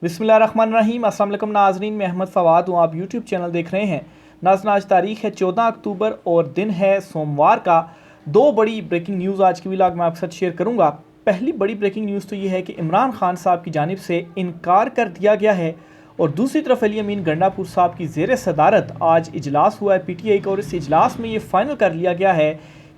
बिस्मिल्लाहिर्रहमानिर्रहीम। अस्सलाम वालेकुम नाज़रीन, मैं अहमद फ़वाद हूँ। आप यूट्यूब चैनल देख रहे हैं। नाज़रीन, आज तारीख़ है 14 अक्टूबर और दिन है सोमवार का। दो बड़ी ब्रेकिंग न्यूज़ आज की व्लॉग में आपके साथ शेयर करूँगा। पहली बड़ी ब्रेकिंग न्यूज़ तो ये है कि इमरान खान साहब की जानिब से इनकार कर दिया गया है और दूसरी तरफ अली अमीन गंडापुर साहब की ज़ेर सदारत आज इजलास हुआ है PTI का, और इस इजलास में ये फ़ाइनल कर लिया गया है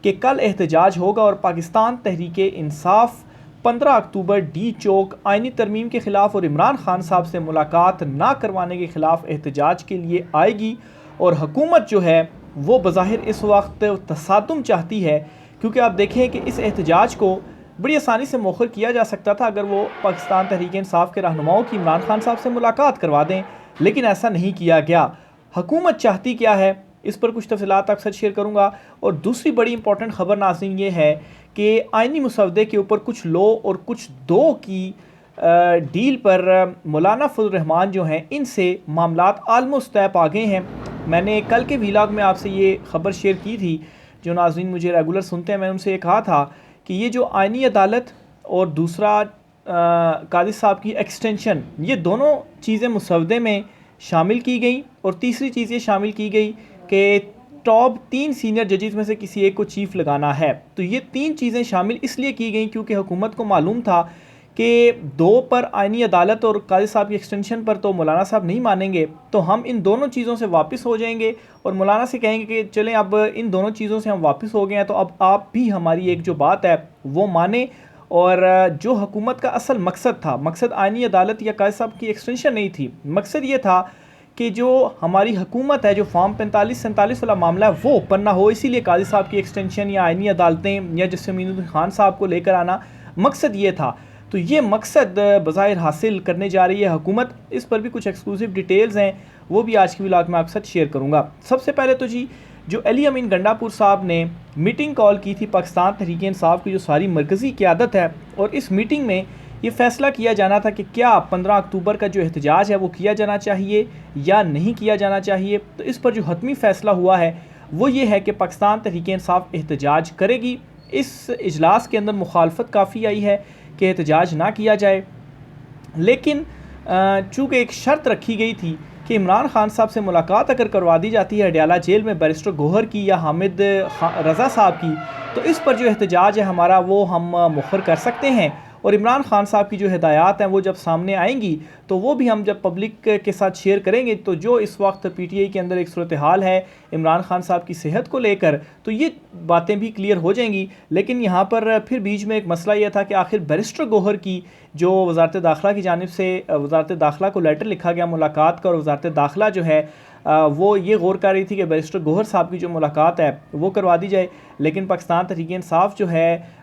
कि कल एहतजाज होगा और पाकिस्तान तहरीक इंसाफ 15 अक्टूबर डी चौक आइनी तरमीम के ख़िलाफ़ और इमरान खान साहब से मुलाकात ना करवाने के ख़िलाफ़ एहतजाज के लिए आएगी। और हुकूमत जो है वो बज़ाहिर इस वक्त तसादुम चाहती है, क्योंकि आप देखें कि इस एहतजाज को बड़ी आसानी से मौखर किया जा सकता था अगर वो पाकिस्तान तहरीक इंसाफ के रहनुमाओं की इमरान खान साहब से मुलाकात करवा दें, लेकिन ऐसा नहीं किया गया। हुकूमत चाहती क्या है, इस पर कुछ तफसीलात आपके साथ शेयर करूँगा। और दूसरी बड़ी इंपॉर्टेंट ख़बर नाज़रीन ये है कि आइनी मुसवदे के ऊपर कुछ लो और कुछ दो की डील पर मौलाना फजल रहमान जो हैं इनसे मामलात आलमोस्ट तय पा गए हैं। मैंने कल के व्लॉग में आपसे ये ख़बर शेयर की थी। जो नाज़रीन मुझे रेगुलर सुनते हैं, मैंने उनसे ये कहा था कि ये जो आइनी अदालत और दूसरा कादी साहब की एक्सटेंशन, ये दोनों चीज़ें मुसवदे में शामिल की गई। और तीसरी चीज़ ये शामिल की गई कि टॉप 3 सीनियर जजेस में से किसी एक को चीफ लगाना है। तो ये 3 चीज़ें शामिल इसलिए की गई क्योंकि हुकूमत को मालूम था कि 2 पर आइनी अदालत और काजी साहब की एक्सटेंशन पर तो मौलाना साहब नहीं मानेंगे, तो हम इन दोनों चीज़ों से वापस हो जाएंगे और मौलाना से कहेंगे कि चलें अब इन दोनों चीज़ों से हम वापस हो गए हैं, तो अब आप भी हमारी एक जो बात है वो माने। और जो हुकूमत का असल मकसद था, मकसद आइनी अदालत या काजी साहब की एक्सटेंशन नहीं थी, मकसद ये था कि जो हमारी हुकूमत है, जो फॉर्म 45-47 वाला मामला है वो ओपन ना हो। इसीलिए काजी साहब की एक्सटेंशन या आइनी अदालतें या जस्टिस अमीनुद्दीन खान साहब को लेकर आना, मकसद ये था। तो ये मकसद बज़ाहिर हासिल करने जा रही है हुकूमत। इस पर भी कुछ एक्सक्लूसिव डिटेल्स हैं, वो भी आज की व्लॉग में आपके साथ शेयर करूँगा। सबसे पहले तो जी, जो अली अमीन गंडापुर साहब ने मीटिंग कॉल की थी पाकिस्तान तहरीक इंसाफ की जो सारी मरकज़ी क़यादत है, और इस मीटिंग में ये फ़ैसला किया जाना था कि क्या 15 अक्टूबर का जो एहतजाज है वो किया जाना चाहिए या नहीं किया जाना चाहिए। तो इस पर जो हतमी फ़ैसला हुआ है वो ये है कि पाकिस्तान तहरीक इंसाफ एहतजाज करेगी। इस इजलास के अंदर मुखालफत काफ़ी आई है कि एहतजाज ना किया जाए, लेकिन चूँकि एक शर्त रखी गई थी कि इमरान खान साहब से मुलाकात अगर करवा दी जाती है अडयाला जेल में बैरिस्टर गौहर की या हामिद रज़ा साहब की, तो इस पर जो एहतजाज है हमारा वो हम मुखर कर सकते हैं। और इमरान खान साहब की जो हिदायत हैं वो जब सामने आएंगी तो वो भी हम जब पब्लिक के साथ शेयर करेंगे, तो जो इस वक्त PTI के अंदर एक सूरत हाल है इमरान खान साहब की सेहत को लेकर, तो ये बातें भी क्लियर हो जाएंगी। लेकिन यहाँ पर फिर बीच में एक मसला यह था कि आखिर बैरिस्टर गौहर की जो वज़ारत दाखिला की जानिब से वज़ारत दाखिला को लेटर लिखा गया मुलाकात का, और वज़ारत दाखिला जो है वो ये गौर कर रही थी कि बैरिस्टर गौहर साहब की जो मुलाकात है वो करवा दी जाए, लेकिन पाकिस्तान तहरीक इंसाफ जो है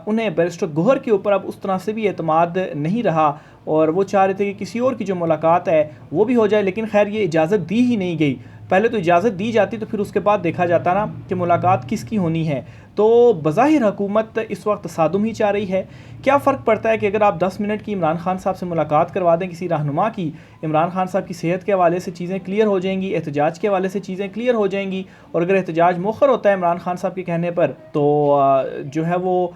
उन्हें बैरिस्टर गौहर के ऊपर अब उस तरह से भी एतमाद नहीं रहा और वो चाह रहे थे कि किसी और की जो मुलाकात है वो भी हो जाए। लेकिन खैर ये इजाज़त दी ही नहीं गई। पहले तो इजाज़त दी जाती तो फिर उसके बाद देखा जाता ना कि मुलाकात किसकी होनी है। तो बज़ाहिर हुकूमत इस वक्त तसादुम ही चाह रही है। क्या फ़र्क पड़ता है कि अगर आप 10 मिनट की इमरान खान साहब से मुलाकात करवा दें किसी रहनुमा की, इमरान खान साहब की सेहत के हवाले से चीज़ें क्लियर हो जाएंगी, एहतजाज के हवाले से चीज़ें क्लियर हो जाएंगी। और अगर एहतजाज मौखर होता है इमरान खान साहब के कहने पर, तो जो है वो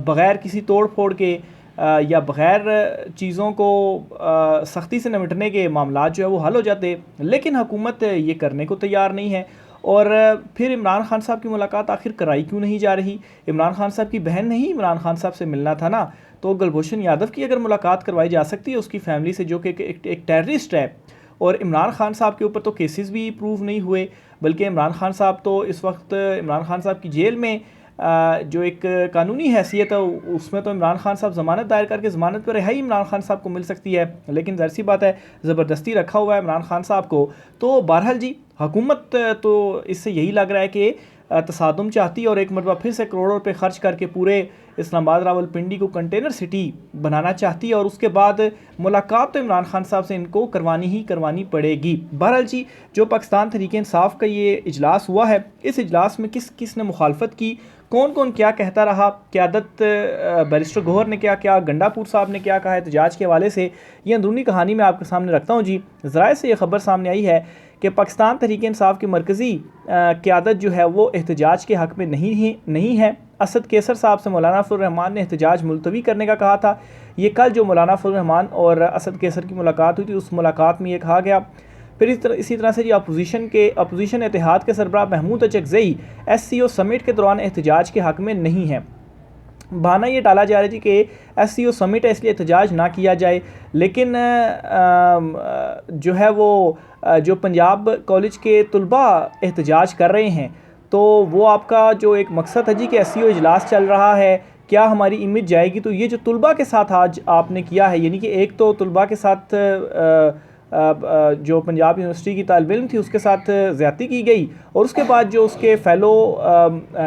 बग़ैर किसी तोड़ फोड़ के या बग़ैर चीज़ों को सख्ती से निपटने के मामला जो है वो हल हो जाते। लेकिन हुकूमत ये करने को तैयार नहीं है। और फिर इमरान खान साहब की मुलाकात आखिर कराई क्यों नहीं जा रही? इमरान खान साहब की बहन ने ही इमरान खान साहब से मिलना था ना, तो कुलभूषण यादव की अगर मुलाकात करवाई जा सकती है उसकी फैमिली से, जो कि एक टेररिस्ट है। और इमरान खान साहब के ऊपर तो केसेस भी प्रूव नहीं हुए, बल्कि इमरान खान साहब तो इस वक्त इमरान खान साहब की जेल में जो एक कानूनी हैसियत है उसमें तो इमरान खान साहब ज़मानत दायर करके ज़मानत पर रिहाई इमरान खान साहब को मिल सकती है, लेकिन ज़ाहिर सी बात है ज़बरदस्ती रखा हुआ है इमरान खान साहब को। तो बहरहाल जी, हुकूमत तो इससे यही लग रहा है कि तसादुम चाहती है और एक मरतबा फिर से करोड़ों रुपए खर्च करके पूरे इस्लामाबाद रावलपिंडी को कंटेनर सिटी बनाना चाहती है, और उसके बाद मुलाकात तो इमरान खान साहब से इनको करवानी ही करवानी पड़ेगी। बहरहाल जी, जो पाकिस्तान तहरीक इंसाफ का ये इजलास हुआ है, इस इजलास में किस किस ने मुखालफत की, कौन कौन क्या कहता रहा, क़यादत बैरिस्टर गौहर ने क्या क्या, गंडापुर साहब ने क्या कहा एहतजाज के हवाले से, ये अंदरूनी कहानी मैं आपके सामने रखता हूँ जी। ज़राए से ये ख़बर सामने आई है कि पाकिस्तान तहरीक इंसाफ की मरकज़ी क़यादत जो है वो एहतजाज के हक़ में नहीं है। असद कैसर साहब से मौलाना फजल रहमान ने एहतजाज मुलतवी करने का कहा था। ये कल जो मौलाना फजल रहमान और असद कैसर की मुलाकात हुई थी, उस मुलाकात में ये कहा गया। फिर इसी तरह से जी अपोजिशन इत्तेहाद के सरबराह महमूद अचकज़ई SCO समिट के दौरान एहतजाज के हक़ में नहीं है। बहाना ये डाला जा रहा है जी कि SCO समिट है इसलिए एहतजाज ना किया जाए, लेकिन जो है वो जो पंजाब कॉलेज के तलबा एहतजाज कर रहे हैं, तो वो आपका जो एक मकसद है जी कि SCO इजलास चल रहा है, क्या हमारी इमेज जाएगी। तो ये जो तलबा के साथ आज आपने किया है, यानी कि एक तो तलबा के साथ जो पंजाब यूनिवर्सिटी की तालिब इल्म थी उसके साथ ज़्यादती की गई, और उसके बाद जो उसके फ़ेलो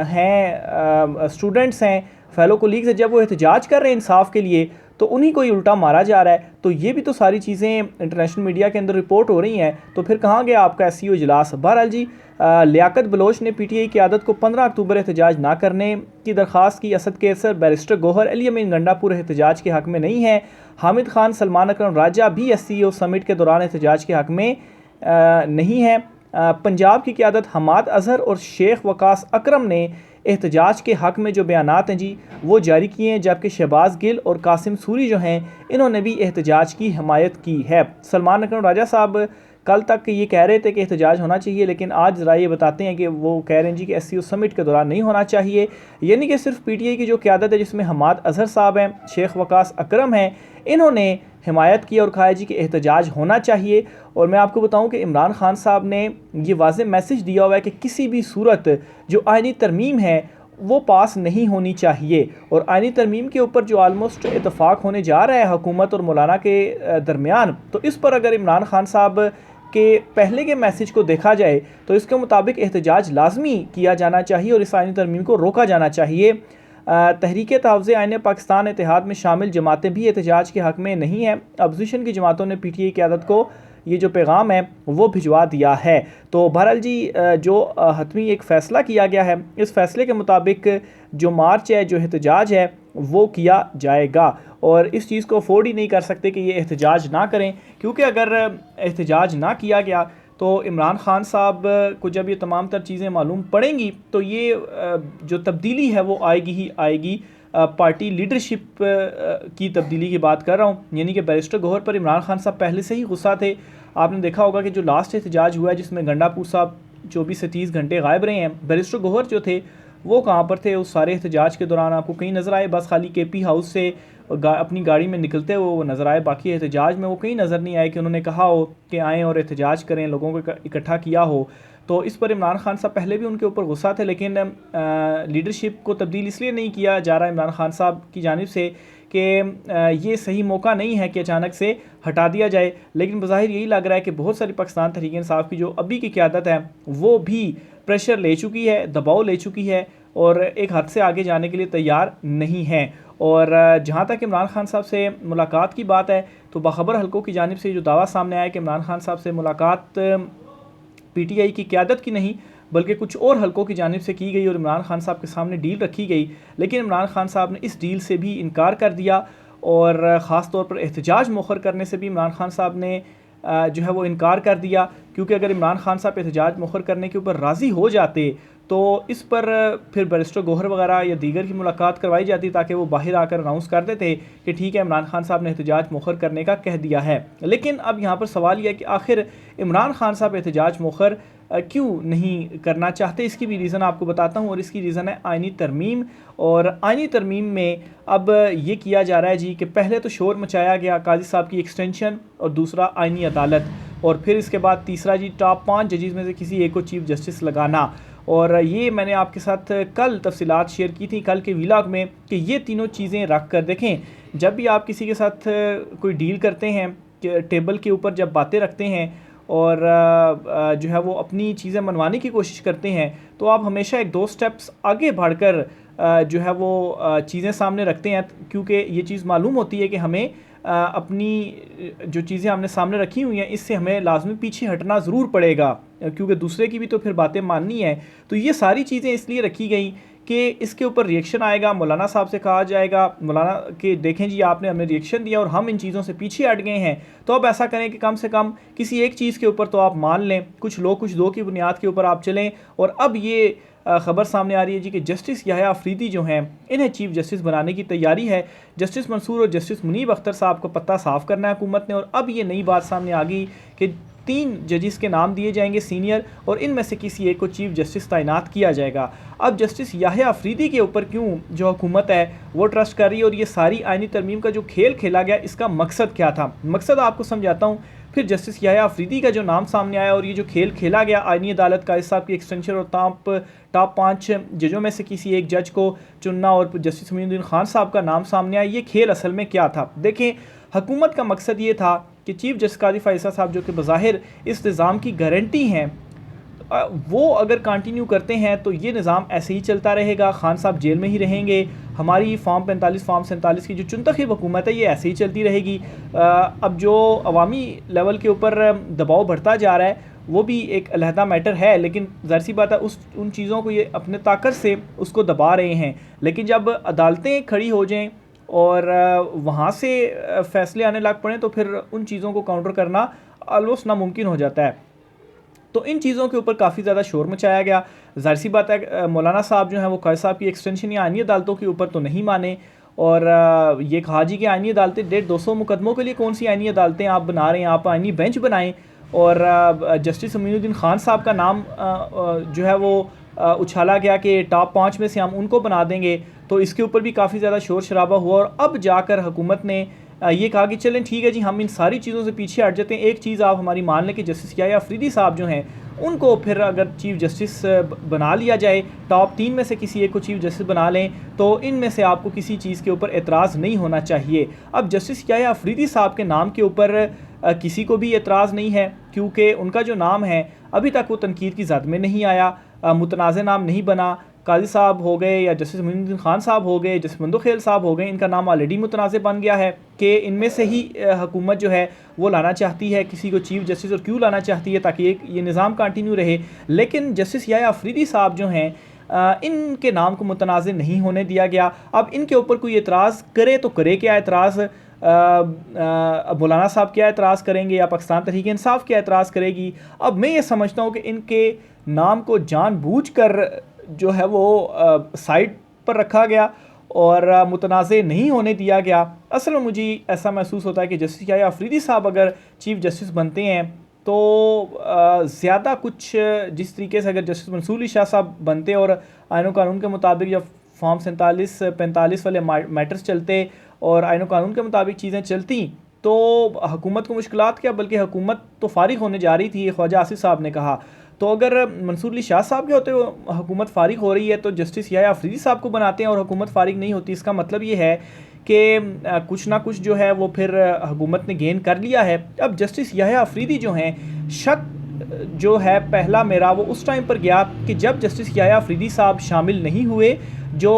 हैं स्टूडेंट्स हैं, फ़ेलो कोलीग्स हैं, जब वो एहतजाज कर रहे हैं इंसाफ के लिए, तो उन्हीं को ही उल्टा मारा जा रहा है। तो ये भी तो सारी चीज़ें इंटरनेशनल मीडिया के अंदर रिपोर्ट हो रही हैं, तो फिर कहाँ गया आपका SCO इजलास। बहरहाल जी लियाकत बलोच ने PTI की आदत को 15 अक्टूबर एहतजाज ना करने की दरख्वास्त की। असद कैसर, बैरिस्टर गौहर, अली अमीन गंडापुर एहतजाज के हक़ में नहीं है। हामिद खान, सलमान अकरम राजा भी SCO समिट के दौरान एहतजाज के हक़ में नहीं है। पंजाब की क़यादत हमाद अजहर और शेख वकास अकरम ने एहतजाज के हक़ में जो बयानात हैं जी वो जारी किए हैं, जबकि शहबाज गिल और कासिम सूरी जो हैं इन्होंने भी एहतजाज की हमायत की है। सलमान अकरम राजा साहब कल तक ये कह रहे थे कि एहतजाज होना चाहिए, लेकिन आज ज़रा ये बताते हैं कि वो कह रहे हैं जी कि SCO समिट के दौरान नहीं होना चाहिए। यानी कि सिर्फ PTI की जो क़यादत है जिसमें हमाद अजहर साहब हैं, शेख वकास अकरम हैं, इन्होंने हिमायत की और कहा जी कि एहतजाज होना चाहिए। और मैं आपको बताऊं कि इमरान खान साहब ने ये वाज़ेह मैसेज दिया हुआ है कि किसी भी सूरत जो आइनी तरमीम है वो पास नहीं होनी चाहिए, और आइनी तरमीम के ऊपर जो आलमोस्ट इतफ़ाक़ होने जा रहा है हुकूमत और मौलाना के दरमियान, तो इस पर अगर इमरान खान साहब के पहले के मैसेज को देखा जाए तो इसके मुताबिक एहतजाज लाजमी किया जाना चाहिए और इस आइनी तरमीम को रोका जाना चाहिए। तहरीक तहफ़्ज़ुज़ आईन पाकिस्तान इत्तेहाद में शामिल जमातें भी एहतजाज के हक़ में नहीं हैं। अपोजिशन की जमातों ने PTI की आदत को ये जो पैगाम है वो भिजवा दिया है। तो बहरहाल जी जो हतमी एक फ़ैसला किया गया है, इस फ़ैसले के मुताबिक जो मार्च है, जो एहतजाज है वो किया जाएगा, और इस चीज़ को अफोर्ड ही नहीं कर सकते कि ये एहतजाज ना करें, क्योंकि अगर एहतजाज ना किया गया तो इमरान खान साहब को जब ये तमाम तर चीज़ें मालूम पड़ेंगी तो ये जो तब्दीली है वो आएगी ही आएगी। पार्टी लीडरशिप की तब्दीली की बात कर रहा हूँ, यानी कि बैरिस्टर गौहर पर इमरान खान साहब पहले से ही गुस्सा थे। आपने देखा होगा कि जो लास्ट एहतजाज हुआ है जिसमें गंडापुर साहब 24 से 30 घंटे गायब रहे हैं, बैरिस्टर गौहर जो थे वो कहाँ पर थे उस सारे एहतजाज के दौरान। आपको कहीं नज़र आए? बस खाली KP हाउस से अपनी गाड़ी में निकलते हुए वो नज़र आए, बाकी एहतजाज में वो कहीं नज़र नहीं आए कि उन्होंने कहा हो कि आएँ और एहतजाज करें, लोगों को इकट्ठा किया हो। तो इस पर इमरान खान साहब पहले भी उनके ऊपर गुस्सा थे, लेकिन लीडरशिप को तब्दील इसलिए नहीं किया जा रहा इमरान खान साहब की जानिब से कि ये सही मौका नहीं है कि अचानक से हटा दिया जाए। लेकिन बज़ाहिर यही लग रहा है कि बहुत सारी पाकिस्तान तहरीक इंसाफ की जो अभी की क़यादत है वो भी प्रेशर ले चुकी है, दबाव ले चुकी है, और एक हद से आगे जाने के लिए तैयार नहीं है। और जहाँ तक इमरान खान साहब से मुलाकात की बात है, तो बाखबर हलकों की जानिब से जो दावा सामने आया कि इमरान खान साहब से मुलाकात PTI की क़यादत की नहीं बल्कि कुछ और हलकों की जानिब से की गई और इमरान खान साहब के सामने डील रखी गई, लेकिन इमरान खान साहब ने इस डील से भी इनकार कर दिया, और ख़ास तौर पर एहतजाज मौखर करने से भी इमरान खान साहब ने जो है वो इनकार कर दिया। क्योंकि अगर इमरान खान साहब एहतजाज मौखर करने के ऊपर राज़ी हो जाते तो इस पर फिर बैरिस्टर गौहर वगैरह या दीगर की मुलाकात करवाई जाती, ताकि वो बाहर आकर अनाउंस कर देते कि ठीक है इमरान खान साहब ने एहतजाज मौखर करने का कह दिया है। लेकिन अब यहाँ पर सवाल यह है कि आखिर इमरान खान साहब एहतजाज मौखर क्यों नहीं करना चाहते। इसकी भी रीज़न आपको बताता हूँ, और इसकी रीज़न है आइनी तरमीम। और आइनी तरमीम में अब ये किया जा रहा है जी कि पहले तो शोर मचाया गया काजी साहब की एक्सटेंशन, और दूसरा आइनी अदालत, और फिर इसके बाद तीसरा जी टॉप 5 जजेस में से किसी एक को चीफ जस्टिस लगाना। और ये मैंने आपके साथ कल तफसीलात शेयर की थी कल के व्लॉग में कि ये तीनों चीज़ें रख कर देखें। जब भी आप किसी के साथ कोई डील करते हैं, टेबल के ऊपर जब बातें रखते हैं और जो है वो अपनी चीज़ें मनवाने की कोशिश करते हैं, तो आप हमेशा एक 2 स्टेप्स आगे बढ़कर जो है वो चीज़ें सामने रखते हैं, क्योंकि ये चीज़ मालूम होती है कि हमें अपनी जो चीज़ें हमने सामने रखी हुई हैं इससे हमें लाजमी पीछे हटना ज़रूर पड़ेगा, क्योंकि दूसरे की भी तो फिर बातें माननी है। तो ये सारी चीज़ें इसलिए रखी गई कि इसके ऊपर रिएक्शन आएगा, मौलाना साहब से कहा जाएगा मौलाना कि देखें जी आपने हमें रिएक्शन दिया और हम इन चीज़ों से पीछे हट गए हैं, तो अब ऐसा करें कि कम से कम किसी एक चीज़ के ऊपर तो आप मान लें, कुछ लो कुछ दो की बुनियाद के ऊपर आप चलें। और अब ये ख़बर सामने आ रही है जी कि जस्टिस याह्या अफरीदी जो हैं इन्हें चीफ़ जस्टिस बनाने की तैयारी है। जस्टिस मंसूर और जस्टिस मुनीब अख्तर साहब को पत्ता साफ़ करना है हुकूमत ने। और अब ये नई बात सामने आ गई कि 3 जजेस के नाम दिए जाएंगे सीनियर, और इनमें से किसी एक को चीफ़ जस्टिस तैनात किया जाएगा। अब जस्टिस याह्या अफरीदी के ऊपर क्यों जो हुकूमत है वो ट्रस्ट कर रही है, और ये सारी आइनी तरमीम का जो खेल खेला गया इसका मकसद क्या था, मकसद आपको समझाता हूँ। फिर जस्टिस याह्या अफरीदी का जो नाम सामने आया और ये जो खेल खेला गया आइनी अदालत का, इस साहब की एक्सटेंशन और टॉप 5 जजों में से किसी एक जज को चुनना और जस्टिस मोइनुद्दीन खान साहब का नाम सामने आया, ये खेल असल में क्या था। देखें, हुकूमत का मकसद ये था कि चीफ़ जस्टिस काजी फ़ैसल साहब जो कि बज़ाहिर इस निज़ाम की गारंटी हैं, वो अगर कंटिन्यू करते हैं तो ये निज़ाम ऐसे ही चलता रहेगा, खान साहब जेल में ही रहेंगे, हमारी फॉर्म 45 फॉर्म 47 की जो चुनतखब हुकूमत है ये ऐसे ही चलती रहेगी। अब जो अवामी लेवल के ऊपर दबाव बढ़ता जा रहा है वो भी एक अलहदा मैटर है, लेकिन ज़ाहिर सी बात है उन चीज़ों को ये अपने ताकत से उसको दबा रहे हैं। लेकिन जब अदालतें खड़ी हो जाएँ और वहाँ से फ़ैसले आने लग पड़े तो फिर उन चीज़ों को काउंटर करना ऑलमोस्ट नामुमकिन हो जाता है। तो इन चीज़ों के ऊपर काफ़ी ज़्यादा शोर मचाया गया। ज़ाहिर सी बात है मौलाना साहब जो हैं वो काज़ी साहब की एक्सटेंशन या आइनी अदालतों के ऊपर तो नहीं माने, और ये कहा जी कि आइनी अदालतें 150-200 मुकदमों के लिए कौन सी आइनी अदालतें आप बना रहे हैं, आप आइनी बेंच बनाएं। और जस्टिस मोइनुद्दीन खान साहब का नाम जो है वो उछाला गया कि टॉप 5 में से हम उनको बना देंगे, तो इसके ऊपर भी काफ़ी ज़्यादा शोर शराबा हुआ। और अब जाकर हुकूमत ने ये कहा कि चलें ठीक है जी, हम इन सारी चीज़ों से पीछे हट जाते हैं, एक चीज़ आप हमारी मान लें कि जस्टिस याह्या अफरीदी साहब जो हैं उनको फिर अगर चीफ़ जस्टिस बना लिया जाए, टॉप 3 में से किसी एक को चीफ़ जस्टिस बना लें, तो इनमें से आपको किसी चीज़ के ऊपर एतराज़ नहीं होना चाहिए। अब जस्टिस याह्या अफरीदी साहब के नाम के ऊपर किसी को भी एतराज़ नहीं है, क्योंकि उनका जो नाम है अभी तक वो तनकीद की ज़द में नहीं आया, मुतनाज़ नाम नहीं बना। काजी साहब हो गए या जस्टिस मोइनुद्दीन खान साहब हो गए, जस्टिस मंदोखेल साहब हो गए, इनका नाम ऑलरेडी मुतनाज़ बन गया है कि इनमें से ही हुकूमत जो है वो लाना चाहती है किसी को चीफ़ जस्टिस, और क्यों लाना चाहती है, ताकि ये निज़ाम कंटिन्यू रहे। लेकिन जस्टिस याह्या अफरीदी साहब जो हैं इनके नाम को मुतनाज़ नहीं होने दिया गया। अब इनके ऊपर कोई एतराज़ करे तो करे क्या एतराज़, मौलाना साहब क्या एतराज़ करेंगे या पाकिस्तान तहरीक इंसाफ क्या एतराज़ करेगी। अब मैं ये समझता हूँ कि इनके नाम को जानबूझकर जो है वो साइड पर रखा गया और मुतनाज़े नहीं होने दिया गया। असल में मुझे ऐसा महसूस होता है कि जस्टिस याह्या अफरीदी साहब अगर चीफ़ जस्टिस बनते हैं तो ज़्यादा कुछ जिस तरीके से अगर जस्टिस मंसूर अली शाह साहब बनते और आईन कानून के मुताबिक जब फॉर्म 47-45 वाले मैटर्स चलते और आईन कानून के मुताबिक चीज़ें चलती, तो हुकूमत को मुश्किलात क्या बल्कि हुकूमत तो फारिग होने जा रही थी, ख्वाजा आसिफ साहब ने कहा। तो अगर मंसूर अली शाह साहब के होते हुए हुकूमत फारिग हो रही है तो जस्टिस याह्या अफरीदी साहब को बनाते हैं और हुकूमत फारिग नहीं होती, इसका मतलब ये है कि कुछ ना कुछ जो है वो फिर हुकूमत ने गेन कर लिया है। अब जस्टिस याह्या अफरीदी जो हैं, शक जो है पहला मेरा वो उस टाइम पर गया कि जब जस्टिस याह्या अफरीदी साहब शामिल नहीं हुए, जो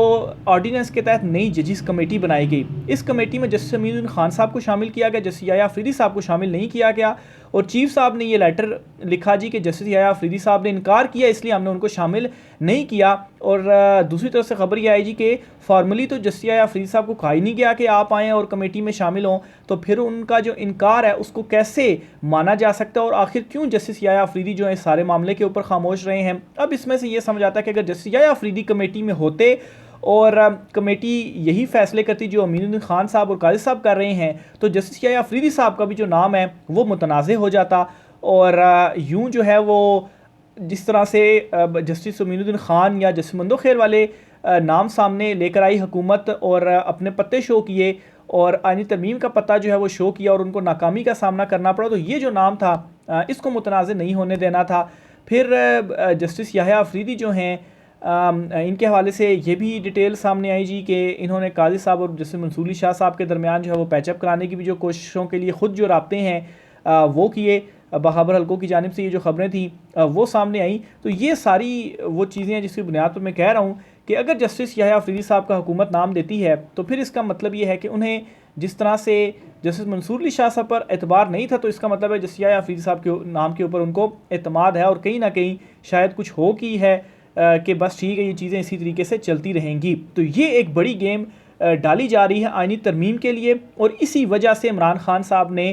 ऑर्डिनेंस के तहत नई जजिस कमेटी बनाई गई, इस कमेटी में जस्टिस मोइनुद्दीन खान साहब को शामिल किया गया, जस्टिस याह्या अफरीदी साहब को शामिल नहीं किया गया। और चीफ साहब ने ये लेटर लिखा जी कि जस्टिस याह्या अफरीदी साहब ने इनकार किया, इसलिए हमने उनको शामिल नहीं किया। और दूसरी तरफ से खबर ये आई जी कि फॉर्मली तो जस्टिस याह्या अफरीदी साहब को कहा ही नहीं गया कि आप आएँ और कमेटी में शामिल हों, तो फिर उनका जो इनकार है उसको कैसे माना जा सकता है और आखिर क्यों जस्टिस याह्या अफरीदी जो है इस सारे मामले के ऊपर खामोश रहे हैं। अब इसमें से ये समझ आता है कि अगर जस्टिस याह्या अफरीदी कमेटी में होते और कमेटी यही फैसले करती जो मोइनुद्दीन खान साहब और काजी साहब कर रहे हैं, तो जस्टिस याह्या अफरीदी साहब का भी जो नाम है वो मुतनाज़े हो जाता। और यूं जो है वो जिस तरह से जस्टिस मोइनुद्दीन खान या जस्टिस मंदोखेल वाले नाम सामने लेकर आई हुकूमत और अपने पत्ते शो किए और आइनी तरमीम का पत्ता जो है वो शो किया और उनको नाकामी का सामना करना पड़ा, तो ये जो नाम था इसको मुतनाज़े नहीं होने देना था। फिर जस्टिस याह्या अफरीदी जो हैं इनके हवाले से ये भी डिटेल सामने आई जी कि इन्होंने काजी साहब और जस्टिस मंसूर अली शाह साहब के दरमियान जो है वो पैचअप कराने की भी जो कोशिशों के लिए ख़ुद जो राब्ते हैं वो किए। बहाबर हल्कों की जानिब से ये जो खबरें थी वो सामने आई। तो ये सारी वो चीज़ें हैं जिसकी बुनियाद पर मैं कह रहा हूँ कि अगर जस्टिस याह्या अफरीदी साहब का हुकूमत नाम देती है तो फिर इसका मतलब ये है कि उन्हें जिस तरह से जस्टिस मंसूर अली शाह साहब पर एतबार नहीं था, तो इसका मतलब है जस्टिस याह्या अफरीदी साहब के नाम के ऊपर उनको एतमाद है और कहीं ना कहीं शायद कुछ हो की है कि बस ठीक है, ये चीज़ें इसी तरीके से चलती रहेंगी। तो ये एक बड़ी गेम डाली जा रही है आईनी तरमीम के लिए, और इसी वजह से इमरान खान साहब ने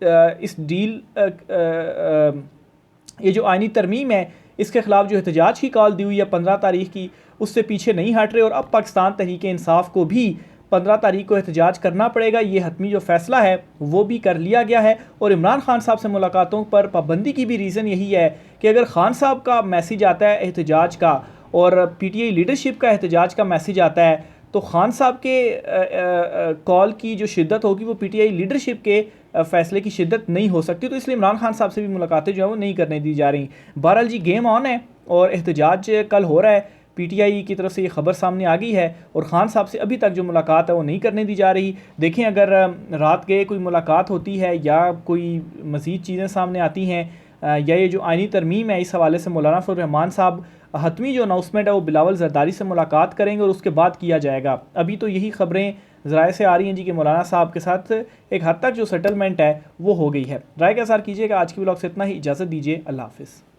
इस डील ये जो आईनी तरमीम है इसके ख़िलाफ़ जो एहतजाज की कॉल दी हुई है 15 तारीख की, उससे पीछे नहीं हट रहे। और अब पाकिस्तान तहरीक इंसाफ को भी 15 तारीख को एहतजाज करना पड़ेगा। ये हतमी जो फ़ैसला है वो भी कर लिया गया है। और इमरान खान साहब से मुलाकातों पर पाबंदी की भी रीज़न यही है कि अगर खान साहब का मैसेज आता है एहतजाज का और PTI लीडरशिप का एहतजाज का मैसेज आता है, तो खान साहब के कॉल की जो शिद्दत होगी वो PTI लीडरशिप के फ़ैसले की शिद्दत नहीं हो सकती। तो इसलिए इमरान खान साहब से भी मुलाकातें जो है वो नहीं करने दी जा रही। बहरहाल जी, गेम ऑन है और एहतजाज कल हो रहा है। PTI की तरफ से ये खबर सामने आ गई है और खान साहब से अभी तक जो मुलाकात है वो नहीं करने दी जा रही। देखें, अगर रात के कोई मुलाकात होती है या कोई मज़ीद चीज़ें सामने आती हैं या ये जो आईनी तरमीम है इस हवाले से मौलाना फजल रहमान साहब हतमी जो अनाउंसमेंट है वो बिलावल जरदारी से मुलाकात करेंगे और उसके बाद किया जाएगा। अभी तो यही खबरें ज़राए से आ रही हैं जी कि मौलाना साहब के साथ एक हद तक जो सेटलमेंट है वो हो गई है। राय का इज़हार कीजिएगा। आज की व्लॉग से इतना ही, इजाज़त दीजिए, अल्लाह हाफ़िज़।